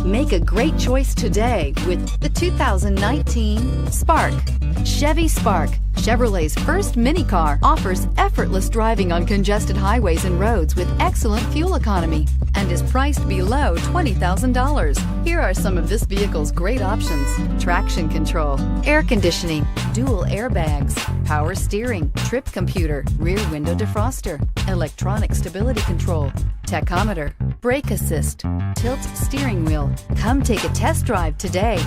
Make a great choice today with the 2019 Spark. Chevy Spark, Chevrolet's first mini car, offers effortless driving on congested highways and roads with excellent fuel economy and is priced below $20,000. Here are some of this vehicle's great options: traction control, air conditioning, dual airbags, power steering, trip computer, rear window defroster, electronic stability control, tachometer, brake assist, tilt steering wheel. Come take a test drive today.